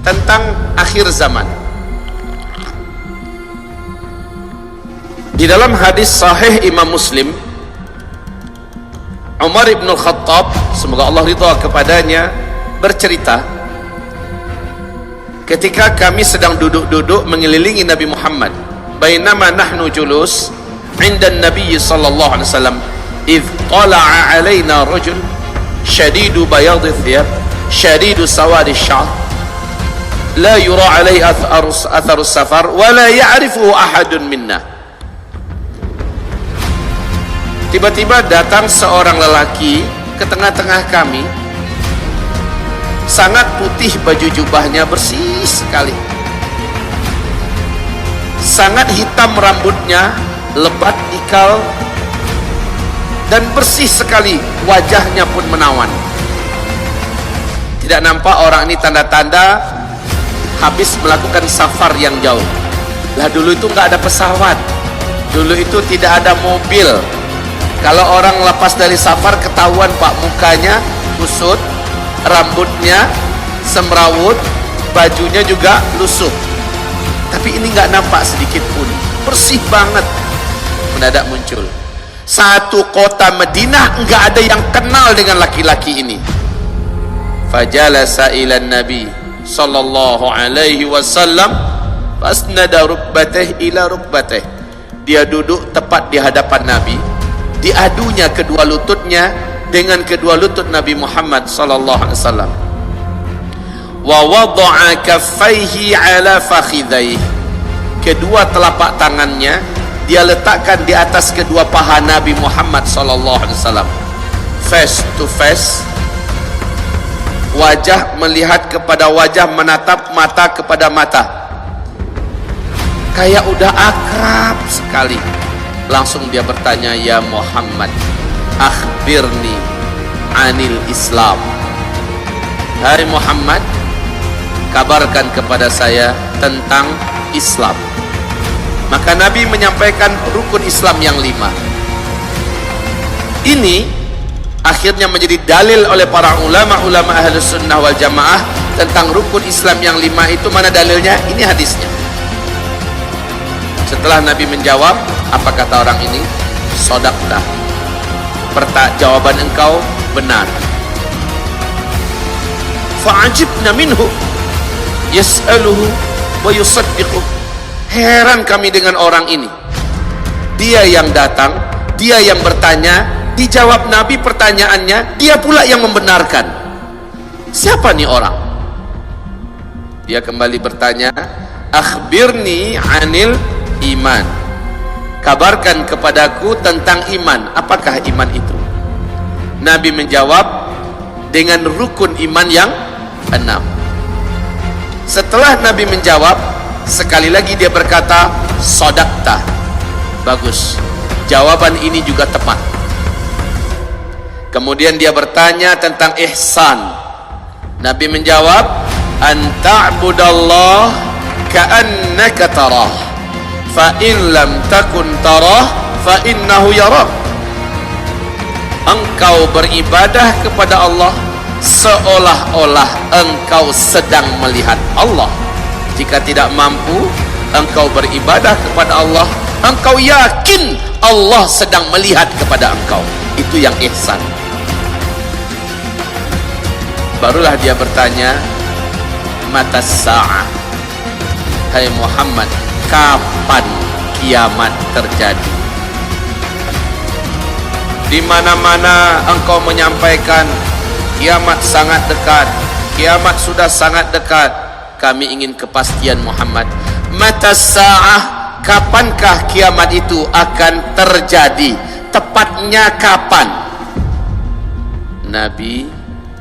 tentang akhir zaman. Di dalam hadis sahih Imam Muslim, Umar ibn Khattab, semoga Allah ridha kepadanya, bercerita, ketika kami sedang duduk-duduk mengelilingi Nabi Muhammad, bainama nahnu julus inda Nabi sallallahu alaihi wasallam, idh tala'a alaina rajul shadidu bayadhi thiyab shadidu sawadi sya'ar la yura alaihi atharu safar wa la ya'rifuhu ahadun minna. Tiba-tiba datang seorang lelaki ke tengah-tengah kami, sangat putih baju jubahnya, bersih sekali, sangat hitam rambutnya, lebat ikal, dan bersih sekali, wajahnya pun menawan. Tidak nampak orang ini tanda-tanda habis melakukan safar yang jauh. Lah dulu itu nggak ada pesawat, dulu itu tidak ada mobil. Kalau orang lepas dari safar ketahuan pak, mukanya kusut, rambutnya semrawut, bajunya juga lusuh. Tapi ini nggak nampak sedikit pun, bersih banget. Mendadak muncul satu kota Madinah, nggak ada yang kenal dengan laki-laki ini. Fajalasa ila Nabi sallallahu alaihi wasallam fasnada rukbatih ila rukbatih. Dia duduk tepat di hadapan Nabi, diadunya kedua lututnya dengan kedua lutut Nabi Muhammad sallallahu alaihi wasallam. Wa wada'a kaffaihi ala fakhidhaihi. Kedua telapak tangannya dia letakkan di atas kedua paha Nabi Muhammad sallallahu alaihi wasallam. Face to face, wajah melihat kepada wajah, menatap mata kepada mata. Kayak udah akrab sekali. Langsung dia bertanya, ya Muhammad, akhbirni anil Islam. Hai Muhammad, kabarkan kepada saya tentang Islam. Maka Nabi menyampaikan rukun Islam yang 5. Ini akhirnya menjadi dalil oleh para ulama-ulama Ahlus Sunnah wal Jamaah tentang rukun Islam yang 5 itu. Mana dalilnya? Ini hadisnya. Setelah Nabi menjawab, apa kata orang ini? Shadaqta. Jawaban engkau benar. Fa'ajibna minhu yas'aluhu wa yusaddiqu. Heran kami dengan orang ini. Dia yang datang, dia yang bertanya, dijawab Nabi pertanyaannya, dia pula yang membenarkan. Siapa nih orang? Dia kembali bertanya, akhbirni anil iman. Kabarkan kepadaku tentang iman. Apakah iman itu? Nabi menjawab dengan rukun iman yang 6. Setelah Nabi menjawab, sekali lagi dia berkata, shadaqta. Bagus, jawaban ini juga tepat. Kemudian dia bertanya tentang ihsan. Nabi menjawab, anta'budallah ka'annaka tarah, fa in lam takun tarah fa innahu yarak. Engkau beribadah kepada Allah seolah-olah engkau sedang melihat Allah. Jika tidak mampu engkau beribadah kepada Allah, engkau yakin Allah sedang melihat kepada engkau. Itu yang ihsan. Barulah dia bertanya, mata sa'ah. Hai Muhammad, kapan kiamat terjadi? Di mana-mana engkau menyampaikan kiamat sangat dekat, kiamat sudah sangat dekat. Kami ingin kepastian Muhammad. Mata sa'ah, kapankah kiamat itu akan terjadi? Tepatnya kapan? Nabi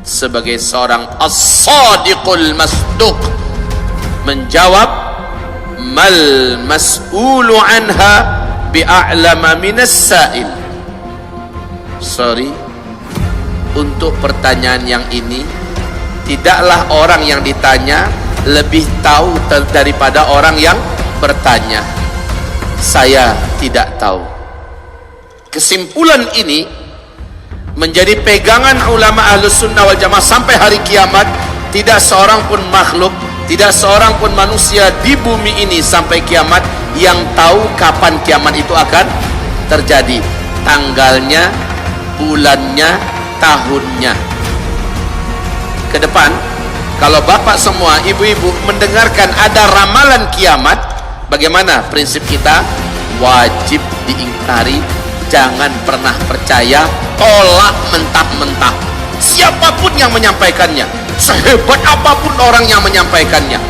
sebagai seorang as-sadiqul masduq menjawab, mal mas'ulu anha bi'a'lama minas sa'il. Sorry, untuk pertanyaan yang ini tidaklah orang yang ditanya lebih tahu daripada orang yang bertanya. Saya tidak tahu. Kesimpulan ini menjadi pegangan ulama Ahlus Sunnah wal Jamaah sampai hari kiamat. Tidak seorang pun makhluk, Tidak seorang pun manusia di bumi ini sampai kiamat yang tahu kapan kiamat itu akan terjadi, tanggalnya, bulannya, tahunnya. Ke depan, kalau bapak semua, ibu-ibu mendengarkan ada ramalan kiamat, bagaimana prinsip kita? Wajib diingkari, jangan pernah percaya, tolak mentah-mentah. Siapapun yang menyampaikannya, sehebat apapun orang yang menyampaikannya,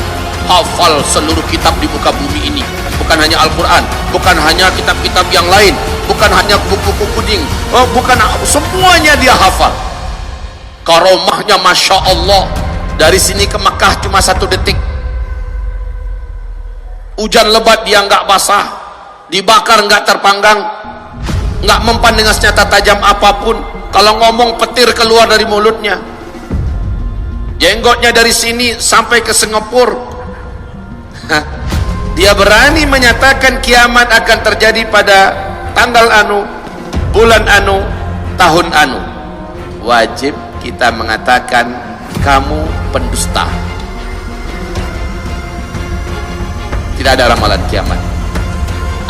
hafal seluruh kitab di muka bumi ini, bukan hanya Al-Quran, bukan hanya kitab-kitab yang lain, bukan hanya buku-buku kuning, bukan, semuanya dia hafal. Karomahnya Masya Allah, dari sini ke Mekah cuma 1 detik. Hujan lebat dia nggak basah, dibakar nggak terpanggang, nggak mempan dengan senjata tajam apapun. Kalau ngomong petir keluar dari mulutnya, jenggotnya dari sini sampai ke Singapura. Dia berani menyatakan kiamat akan terjadi pada tanggal anu, bulan anu, tahun anu. Wajib kita mengatakan kamu pendusta. Tidak ada ramalan kiamat.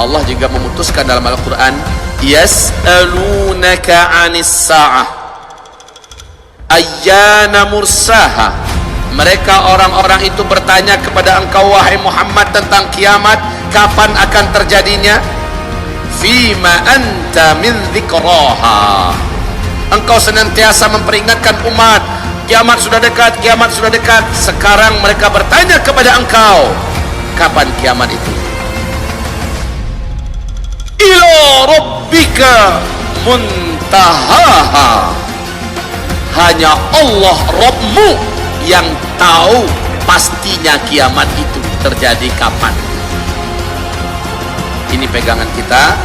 Allah juga memutuskan dalam Al-Quran, yas'alunaka 'anis sa'ah ayyana mursaha. Mereka orang-orang itu bertanya kepada engkau wahai Muhammad tentang kiamat, kapan akan terjadinya? Fima anta min dzikraha. Engkau senantiasa memperingatkan umat, kiamat sudah dekat, kiamat sudah dekat. Sekarang mereka bertanya kepada engkau, kapan kiamat itu? Ila rabbika muntahaha. Hanya Allah Rabbmu yang tahu pastinya kiamat itu terjadi kapan. Ini pegangan kita.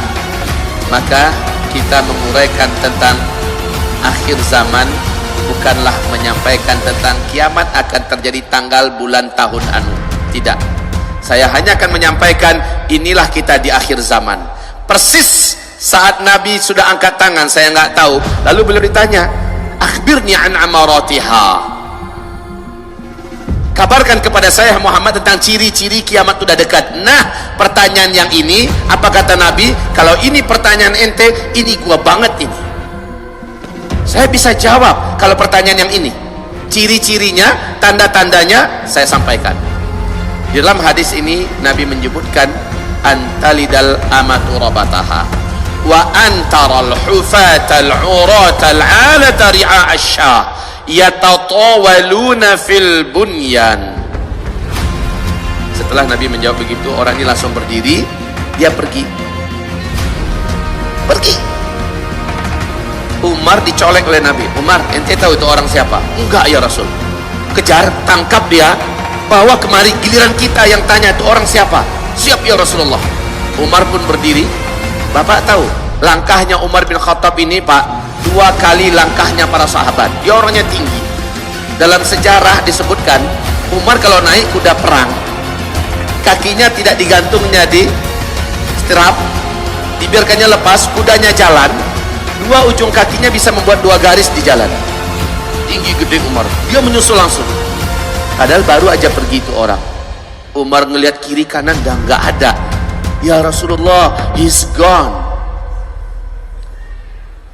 Maka kita menguraikan tentang akhir zaman, bukanlah menyampaikan tentang kiamat akan terjadi tanggal, bulan, tahun anu. Tidak, saya hanya akan menyampaikan inilah kita di akhir zaman. Persis saat Nabi sudah angkat tangan, saya nggak tahu, lalu beliau ditanya, akhbirni an amaratiha, kabarkan kepada saya Muhammad tentang ciri-ciri kiamat sudah dekat. Nah, pertanyaan yang ini, apa kata Nabi? Kalau ini pertanyaan ente, ini gua banget ini. Saya bisa jawab kalau pertanyaan yang ini. Ciri-cirinya, tanda-tandanya saya sampaikan. Di dalam hadis ini Nabi menyebutkan antalidal amatu rabataha wa antaral hufatal uratal alata ri'a asyah yatatawaluna fil bunyan. Setelah Nabi menjawab begitu, orang ini langsung berdiri, dia pergi. Umar dicolek oleh Nabi. Umar, ente tahu itu orang siapa? Enggak ya Rasul. Kejar, tangkap dia, bawa kemari, giliran kita yang tanya itu orang siapa. Siap ya Rasulullah. Umar pun berdiri. Bapak tahu langkahnya Umar bin Khattab ini, Pak, 2 kali langkahnya para sahabat. Dia orangnya tinggi. Dalam sejarah disebutkan Umar kalau naik kuda perang, kakinya tidak digantungnya di strap, dibiarkannya lepas, kudanya jalan, 2 ujung kakinya bisa membuat 2 garis di jalan. Tinggi gede Umar, dia menyusul langsung. Padahal baru aja pergi itu orang. Umar ngelihat kiri kanan dah nggak ada. Ya Rasulullah, he's gone.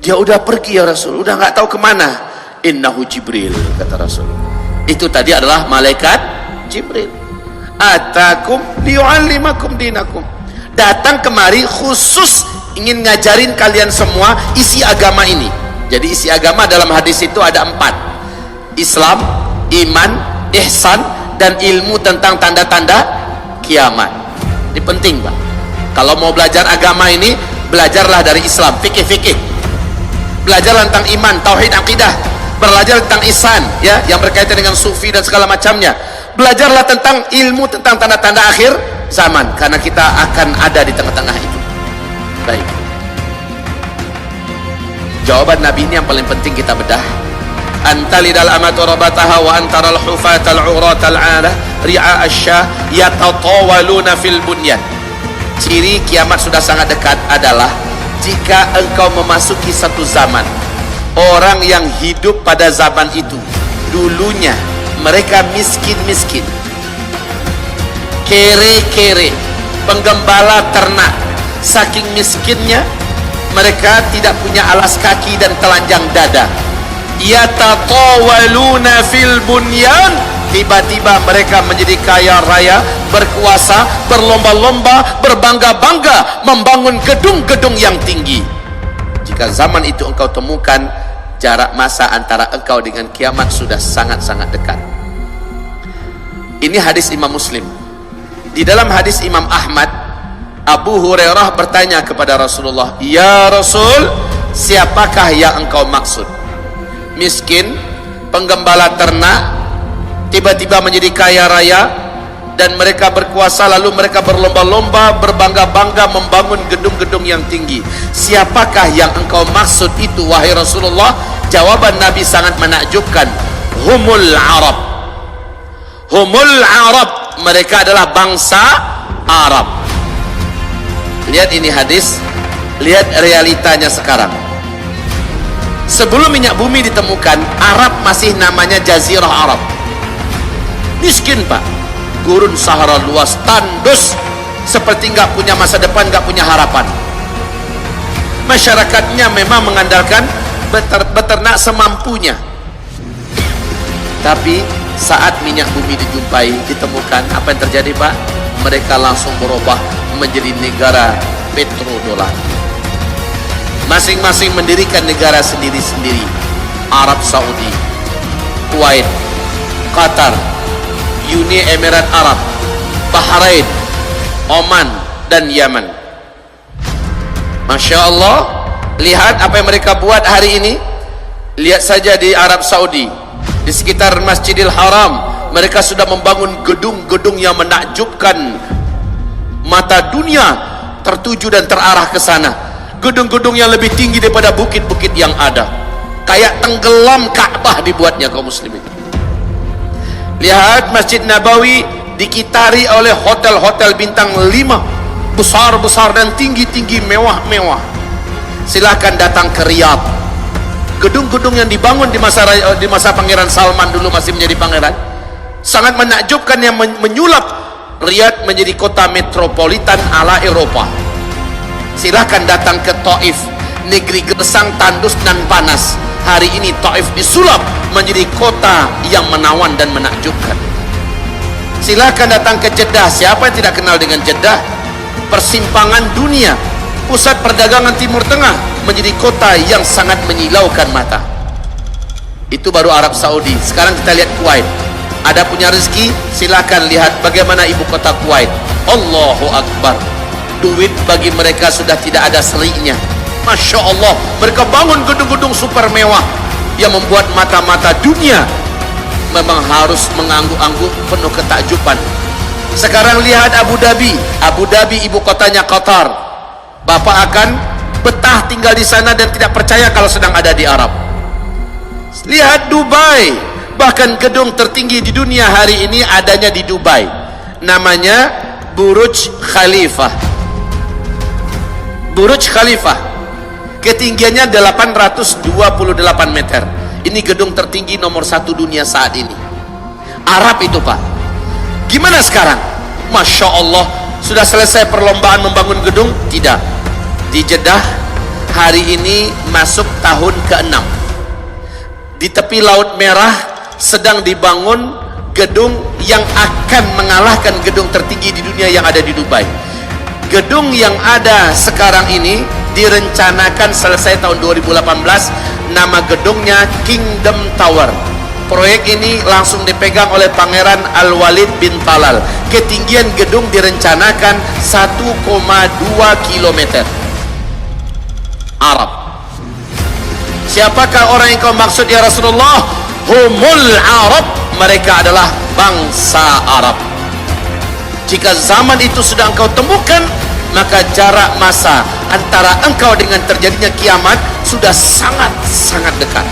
Dia udah pergi ya Rasul, udah nggak tahu kemana. Innahu Jibril, kata Rasul. Itu tadi adalah malaikat Jibril. Atakum liyu'allimakum dinakum. Datang kemari khusus ingin ngajarin kalian semua isi agama ini. Jadi isi agama dalam hadis itu ada 4. Islam, iman, ihsan, dan ilmu tentang tanda-tanda kiamat. Ini penting, Pak. Kalau mau belajar agama ini, belajarlah dari Islam, fikih-fikih. Belajarlah tentang iman, tauhid, akidah. Belajar tentang ihsan, ya, yang berkaitan dengan sufi dan segala macamnya. Belajarlah tentang ilmu tentang tanda-tanda akhir zaman, karena kita akan ada di tengah-tengah itu. Baik. Jawaban Nabi ini yang paling penting kita bedah. Antalidal amatu rabataha wa antaral hufatal uratal ala ri'a asya yatatawaluna fil bunyan. Ciri kiamat sudah sangat dekat adalah jika engkau memasuki satu zaman, orang yang hidup pada zaman itu dulunya mereka miskin-miskin, kere-kere, penggembala ternak. Saking miskinnya mereka tidak punya alas kaki dan telanjang dada. Yatatawaluna fil bunyan, tiba-tiba mereka menjadi kaya raya, berkuasa, berlomba-lomba, berbangga-bangga membangun gedung-gedung yang tinggi. Jika zaman itu engkau temukan, jarak masa antara engkau dengan kiamat sudah sangat-sangat dekat. Ini hadis Imam Muslim. Di dalam hadis Imam Ahmad, Abu Hurairah bertanya kepada Rasulullah, "Ya Rasul, siapakah yang engkau maksud? Miskin, penggembala ternak, tiba-tiba menjadi kaya raya, dan mereka berkuasa, lalu mereka berlomba-lomba, berbangga-bangga membangun gedung-gedung yang tinggi. Siapakah yang engkau maksud itu, wahai Rasulullah?" Jawaban Nabi sangat menakjubkan. Humul Arab. Humul Arab, mereka adalah bangsa Arab. Lihat ini hadis, lihat realitanya sekarang. Sebelum minyak bumi ditemukan, Arab masih namanya Jazirah Arab. Miskin pak, gurun Sahara luas, tandus, seperti nggak punya masa depan, nggak punya harapan. Masyarakatnya memang mengandalkan beternak semampunya. Tapi saat minyak bumi dijumpai, ditemukan, apa yang terjadi pak? Mereka langsung berubah menjadi negara petrodolar. Masing-masing mendirikan negara sendiri-sendiri. Arab Saudi, Kuwait, Qatar, Uni Emirat Arab, Bahrain, Oman, dan Yaman. Masya Allah, lihat apa yang mereka buat hari ini. Lihat saja di Arab Saudi, di sekitar Masjidil Haram, mereka sudah membangun gedung-gedung yang menakjubkan. Mata dunia tertuju dan terarah ke sana. Gedung-gedung yang lebih tinggi daripada bukit-bukit yang ada. Kayak tenggelam Ka'bah dibuatnya kaum muslimin. Lihat Masjid Nabawi dikitari oleh hotel-hotel bintang 5, besar-besar dan tinggi-tinggi, mewah-mewah. Silahkan datang ke Riyadh. Gedung-gedung yang dibangun di masa Pangeran Salman dulu masih menjadi pangeran, sangat menakjubkan, yang menyulap Riyadh menjadi kota metropolitan ala Eropa. Silahkan datang ke Taif, negeri gersang, tandus dan panas. Hari ini Taif disulap menjadi kota yang menawan dan menakjubkan. Silahkan datang ke Jeddah. Siapa yang tidak kenal dengan Jeddah? Persimpangan dunia, pusat perdagangan Timur Tengah, menjadi kota yang sangat menyilaukan mata. Itu baru Arab Saudi. Sekarang kita lihat Kuwait. Ada punya rezeki, silakan lihat bagaimana ibu kota Kuwait. Allahu Akbar. Duit bagi mereka sudah tidak ada serinya. Masya Allah, mereka bangun gedung-gedung super mewah yang membuat mata-mata dunia memang harus mengangguk-angguk penuh ketakjuban. Sekarang lihat Abu Dhabi. Abu Dhabi ibu kotanya Qatar. Bapak akan betah tinggal di sana dan tidak percaya kalau sedang ada di Arab. Lihat Dubai, bahkan gedung tertinggi di dunia hari ini adanya di Dubai, namanya Burj Khalifah. Burj Khalifah ketinggiannya 828 meter. Ini gedung tertinggi nomor 1 dunia saat ini. Arab itu pak. Gimana sekarang? Masya Allah, sudah selesai perlombaan membangun gedung? Tidak. Di Jeddah hari ini masuk tahun ke-6. Di tepi Laut Merah sedang dibangun gedung yang akan mengalahkan gedung tertinggi di dunia yang ada di Dubai. Gedung yang ada sekarang ini direncanakan selesai tahun 2018. Nama gedungnya Kingdom Tower. Proyek ini langsung dipegang oleh Pangeran Al-Walid bin Talal. Ketinggian gedung direncanakan 1,2 km. Arab. Siapakah orang yang kau maksud ya Rasulullah? Humul Arab. Mereka adalah bangsa Arab. Jika zaman itu sudah engkau temukan, maka jarak masa antara engkau dengan terjadinya kiamat sudah sangat-sangat dekat.